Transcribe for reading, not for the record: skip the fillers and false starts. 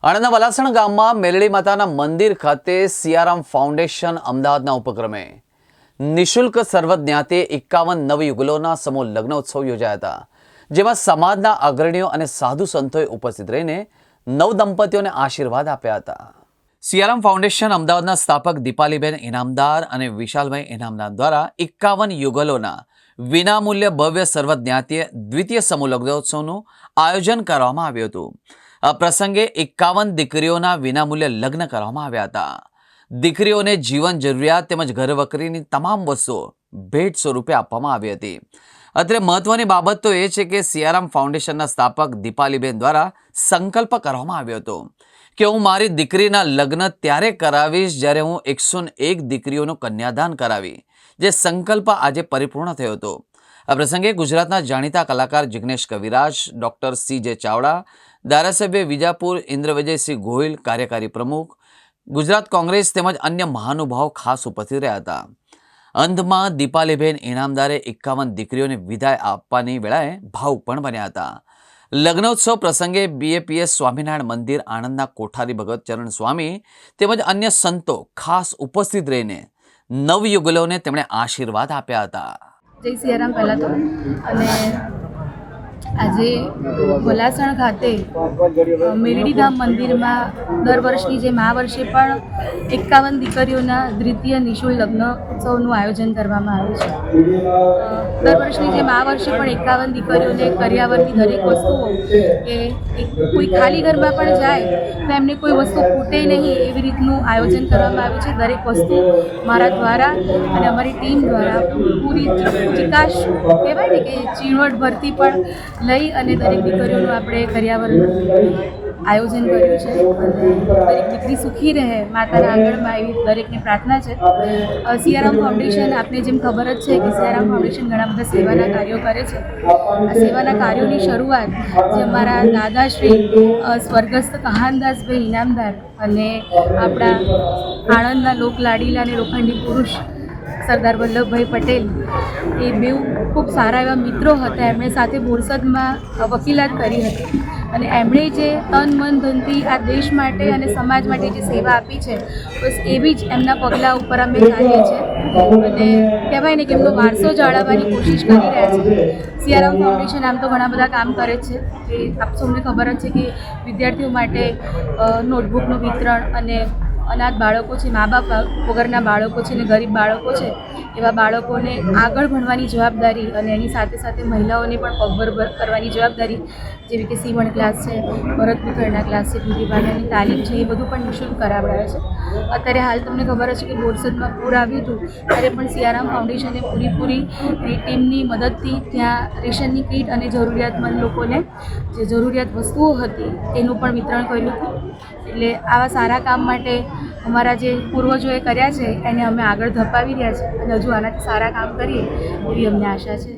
આણંદના વલાસણ ગામમાં મેલડી માતાના મંદિર ખાતે સિયારામ ફાઉન્ડેશન અમદાવાદના ઉપક્રમે નિઃશુલ્ક સર્વજ્ઞાતે 51 નવયુગલોના સમૂહ લગ્નોત્સવ યોજાયા હતા, જેમાં સમાજના અગ્રણીઓ અને સાધુ સંતોએ ઉપસ્થિત રહીને નવદંપતીઓને આશીર્વાદ આપ્યા હતા. સિયારામ ફાઉન્ડેશન અમદાવાદના સ્થાપક દીપાલીબેન ઇનામદાર અને વિશાલભાઈ ઇનામદાર દ્વારા 51 યુગલોના વિનામૂલ્ય ભવ્ય સર્વજ્ઞાતીય દ્વિતીય સમૂહ લગ્નોત્સવનું આયોજન કરવામાં આવ્યું હતું. આ પ્રસંગે 51 દીકરીઓના વિનામૂલ્ય લગ્ન કરવામાં આવ્યા હતા. દીકરીઓને જીવન જરૂરિયાત તેમજ ઘરવકરીની તમામ વસ્તુઓ ભેટ સ્વરૂપે આપવામાં આવી હતી. અત્રે મહત્વની બાબત તો એ છે કે સિયારામ ફાઉન્ડેશનના સ્થાપક દીપાલીબેન દ્વારા સંકલ્પ કરવામાં આવ્યો હતો કે હું મારી દીકરીના લગ્ન ત્યારે કરાવીશ જ્યારે હું 101 દીકરીઓનું કન્યાદાન કરાવી, જે સંકલ્પ આજે પરિપૂર્ણ થયો હતો. આ પ્રસંગે ગુજરાતના જાણીતા કલાકાર જિગ્નેશ કવિરાજ, ડોક્ટર CJ ચાવડા, ધારાસભ્ય વિજાપુર ઇન્દ્રવિજયસિંહ ગોહિલ, કાર્યકારી પ્રમુખ ગુજરાત કોંગ્રેસ તેમજ અન્ય મહાનુભાવો ખાસ ઉપસ્થિત રહ્યા હતા. અંતમાં દીપાલીબેન ઇનામદારે 51 દીકરીઓને વિદાય આપવાની વેળાએ ભાવુક પણ બન્યા હતા. લગ્નોત્સવ પ્રસંગે BAPS સ્વામિનારાયણ મંદિર આણંદના કોઠારી ભગત ચરણ સ્વામી તેમજ અન્ય સંતો ખાસ ઉપસ્થિત રહીને નવયુગલોને તેમણે આશીર્વાદ આપ્યા હતા. જય સિયારામ. પહેલાં તો અને આજે વલાસણ ખાતે મેલડીધામ મંદિરમાં દર વર્ષની જેમ આ વર્ષે પણ 51 દીકરીઓના દ્વિતીય નિઃશુલ્ક લગ્ન ઉત્સવનું આયોજન કરવામાં આવ્યું છે. દર વર્ષની જેમ આ વર્ષે પણ 51 દીકરીઓને કર્યાવરની દરેક વસ્તુઓ કે કોઈ ખાલી ઘરમાં પણ જાય તો એમને કોઈ વસ્તુ ખૂટે નહીં એવી રીતનું આયોજન કરવામાં આવ્યું છે. દરેક વસ્તુ મારા દ્વારા અને અમારી ટીમ દ્વારા પૂરી ચિકાશ કહેવાય ને કે ઝીણવટ ભરતી પણ લઈ અને દરેક દીકરીઓનું આપણે કર્યાવરનું આયોજન કર્યું છે. દરેક દીકરી સુખી રહે માતાના આંગણમાં એવી દરેકની પ્રાર્થના છે. સિયારામ ફાઉન્ડેશન, આપને જેમ ખબર જ છે કે સિયારામ ફાઉન્ડેશન ઘણા બધા સેવાના કાર્યો કરે છે. આ સેવાના કાર્યોની શરૂઆત જે અમારા દાદાશ્રી સ્વર્ગસ્થ કહાનદાસભાઈ ઇનામદાર અને આપણા આણંદના લોકલાડીલા અને લોખંડી પુરુષ સરદાર વલ્લભભાઈ પટેલ, એ બેઉ ખૂબ સારા એવા મિત્રો હતા. એમણે સાથે બોરસદમાં વકીલાત કરી હતી અને એમણે જે તન મન ધનથી આ દેશ માટે અને સમાજ માટે જે સેવા આપી છે, બસ એવી જ એમના પગલાં ઉપર અમે ચાલીએ છીએ અને કહેવાય ને કે એમનો વારસો જાળવવાની કોશિશ કરી રહ્યા છે. સિયારામ ફાઉન્ડેશન આમ તો ઘણા બધા કામ કરે છે. કે આપ સૌને ખબર જ છે કે વિદ્યાર્થીઓ માટે નોટબુકનું વિતરણ અને અનાથ બાળકો છે, મા બાપ વગરના બાળકો છે ને ગરીબ બાળકો છે, એવા બાળકોને આગળ ભણવાની જવાબદારી અને એની સાથે સાથે મહિલાઓને પણ પગભર કરવાની જવાબદારી, જેવી કે સીવણ ક્લાસ છે, ભરતગૂંથણના ક્લાસ છે, બ્યુટી પાર્લરની તાલીમ છે, એ બધું પણ નિઃશુલ્ક કરાવડાવે છે. અત્યારે હાલ તમને ખબર જ છે કે બોરસદમાં પૂર આવ્યું હતું, ત્યારે પણ સિયારામ ફાઉન્ડેશને પૂરી ટીમની મદદથી ત્યાં રેશનની કીટ અને જરૂરિયાતમંદ લોકોને જે જરૂરિયાત વસ્તુઓ હતી એનું પણ વિતરણ કર્યું હતું. એટલે આવા સારા કામ માટે અમારા જે પૂર્વજોએ કર્યા છે એને અમે આગળ ધપાવી રહ્યા છીએ અને હજુ આનાથી સારા કામ કરીએ એવી અમને આશા છે.